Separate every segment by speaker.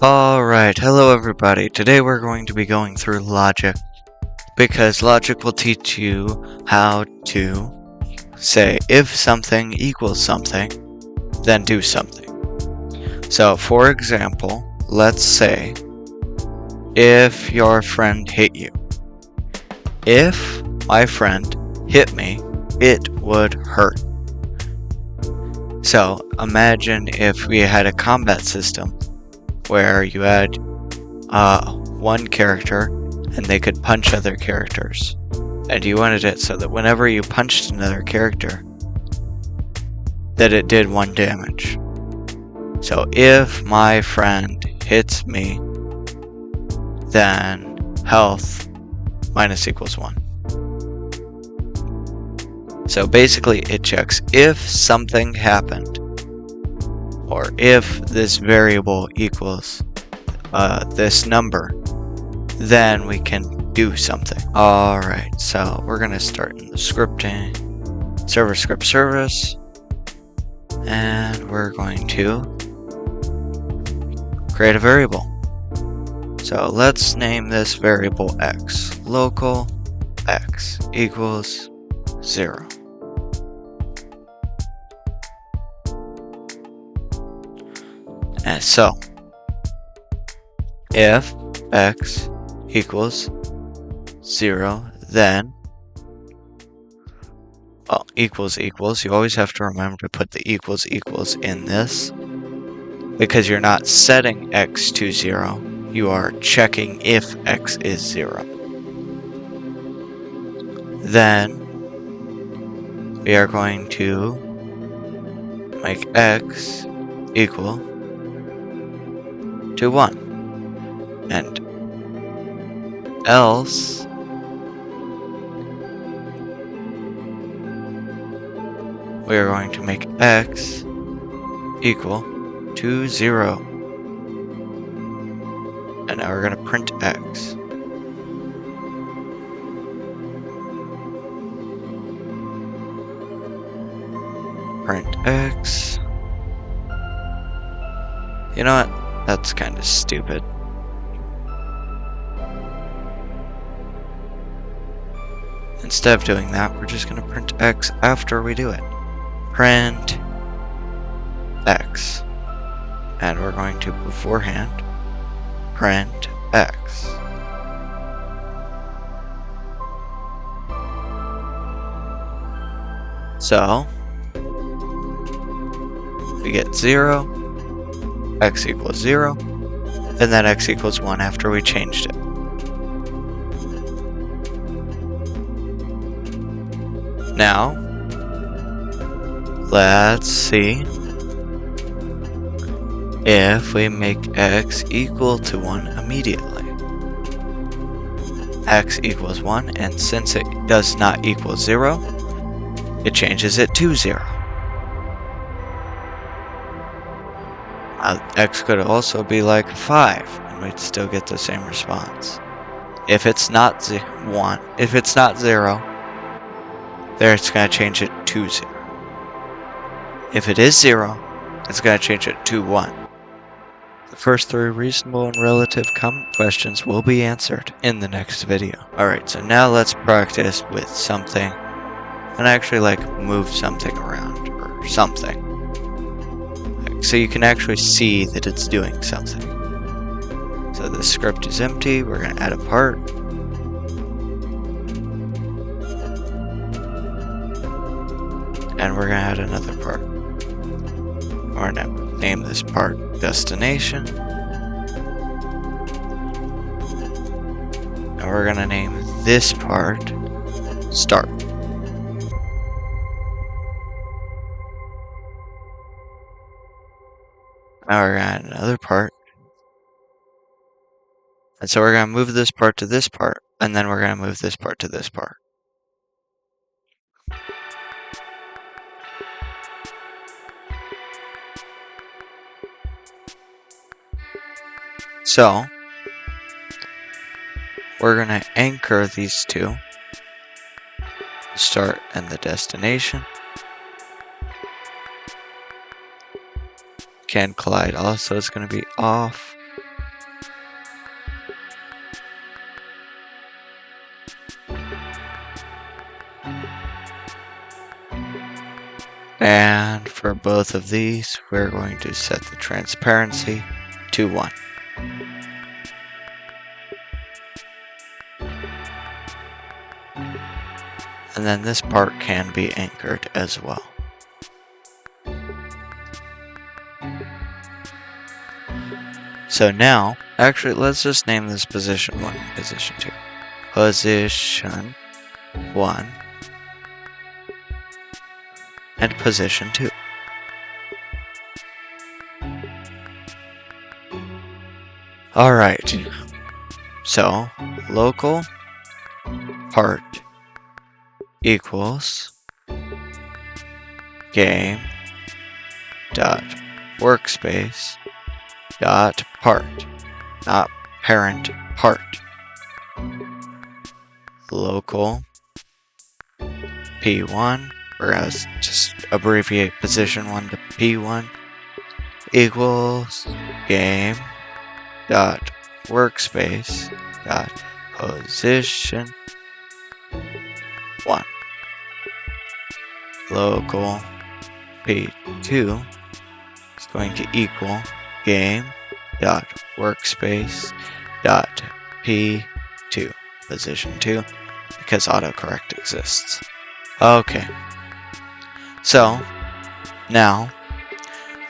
Speaker 1: Alright, hello everybody. Today we're going to be going through logic, because logic will teach you how to say if something equals something, then do something. So for example, let's say if your friend hit you. If my friend hit me, it would hurt. So imagine if we had a combat system where you had one character and they could punch other characters, and you wanted it so that whenever you punched another character that it did 1 damage. So if my friend hits me, then health minus equals 1. So basically it checks if something happened, or if this variable equals this number, then we can do something. Alright, so we're going to start in the scripting, server script service, and we're going to create a variable. So let's name this variable x. Local x equals 0. And so, if x equals 0, then, well, equals, you always have to remember to put the equals in this, because you're not setting x to 0, you are checking if x is 0. Then, we are going to make x equal to 1, and else we are going to make x equal to 0, and now we're going to print x. Print x. You know what? That's kind of stupid. Instead of doing that, we're just going to print x after we do it. Print x. And we're going to beforehand print x. So, we get 0. X equals 0, and then x equals 1 after we changed it. Now, let's see if we make x equal to 1 immediately. X equals 1, and since it does not equal 0, it changes it to 0. X could also be like 5, and we'd still get the same response. If it's not 1, if it's not 0, there it's going to change it to 0. If it is 0, it's going to change it to 1. The first 3 reasonable and relative common questions will be answered in the next video. Alright, so now let's practice with something, and actually move something around, or something. So you can actually see that it's doing something. So the script is empty, we're going to add a part. And we're going to add another part. We're going to name this part destination. And we're going to name this part start. Now we're going to add another part. And so we're going to move this part to this part, and then we're going to move this part to this part. So, we're going to anchor these two, the start and the destination. Can collide also is going to be off. And for both of these, we're going to set the transparency to 1. And then this part can be anchored as well. So now, actually, let's just name this position 1 and position 2. Position 1 and position 2. Alright, so local part equals game dot workspace dot part, not parent part. Local P1, or else just abbreviate position 1 to P1, equals game dot workspace dot position 1. Local P2 is going to equal game dot workspace dot P2 position 2, because autocorrect exists. Okay, so now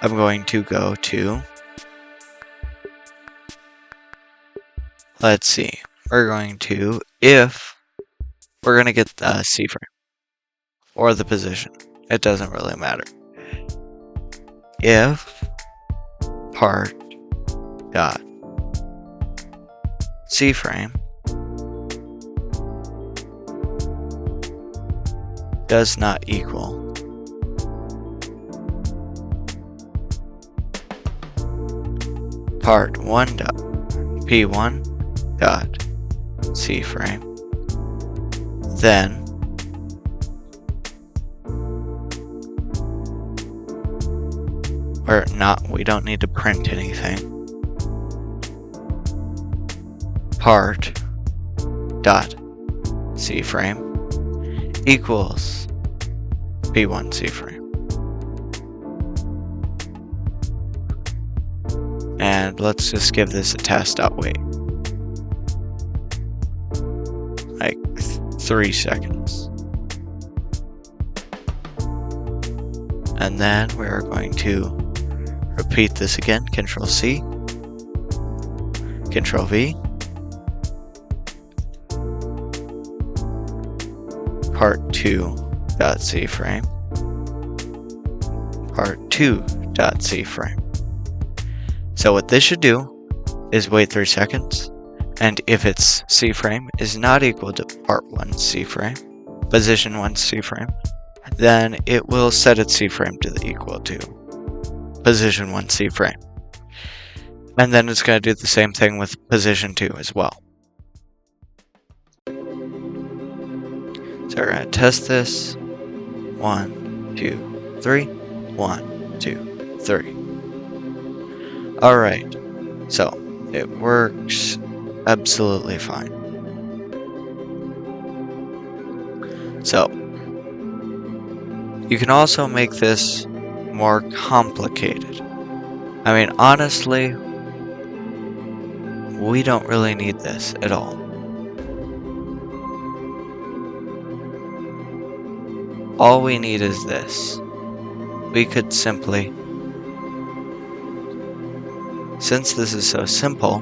Speaker 1: I'm going to go to, let's see, we're going to, if we're going to get the C frame or the position, it doesn't really matter. If part dot C frame does not equal part 1 dot P1 dot C frame, then or not, we don't need to print anything. Part dot C frame equals P1 C frame. And let's just give this a test.wait. Like 3 seconds. And then we're going to repeat this again. Control C, Control V, part 2 dot C frame, part 2 dot C frame. So what this should do is wait 3 seconds, and if its C frame is not equal to part 1 C frame, position 1 C frame, then it will set its C frame to the equal to position 1 C frame. And then it's going to do the same thing with position 2 as well. So we're going to test this. 1, 2, 3. 1, 2, 3. Alright, so it works absolutely fine. So you can also make this more complicated. I mean, honestly, we don't really need this at all. All we need is this. We could simply, since this is so simple,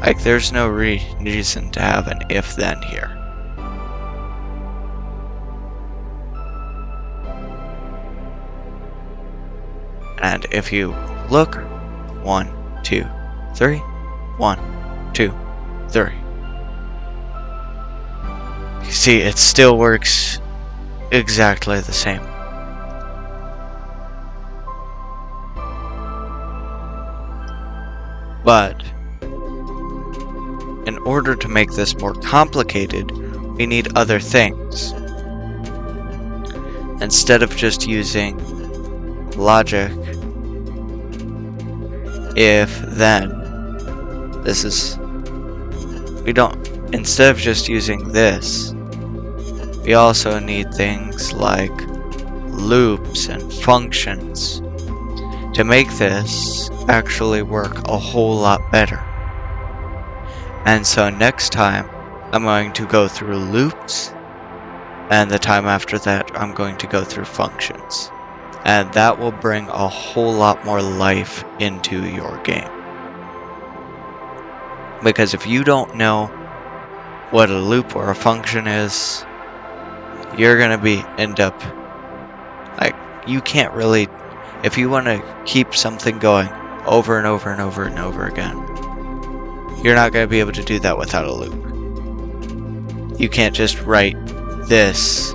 Speaker 1: like there's no reason to have an if-then here. And if you look, 1, 2, 3, 1, 2, 3. You see, it still works exactly the same. But in order to make this more complicated, we need other things. Instead of just using logic, if then, instead of just using this, We also need things like loops and functions to make this actually work a whole lot better. And so next time, I'm going to go through loops, and the time after that, I'm going to go through functions. And that will bring a whole lot more life into your game. Because if you don't know what a loop or a function is, you're gonna end up like, you can't really, if you want to keep something going over and over and over and over again, you're not going to be able to do that without a loop. You can't just write this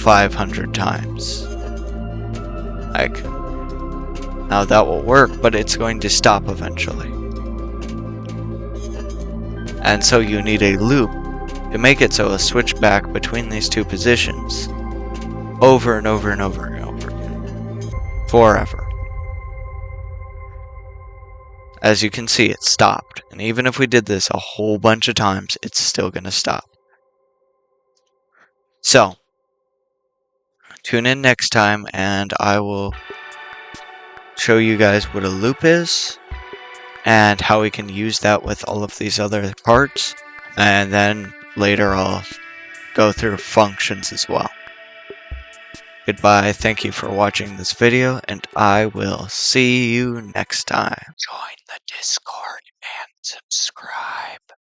Speaker 1: 500 times. Like, now that will work, but it's going to stop eventually. And so you need a loop to make it so a switch back between these two positions over and over and over and over again. Forever. As you can see, it stopped. And even if we did this a whole bunch of times, it's still going to stop. So, tune in next time and I will show you guys what a loop is and how we can use that with all of these other parts. And then later I'll go through functions as well. Goodbye, thank you for watching this video, and I will see you next time. Join the Discord and subscribe.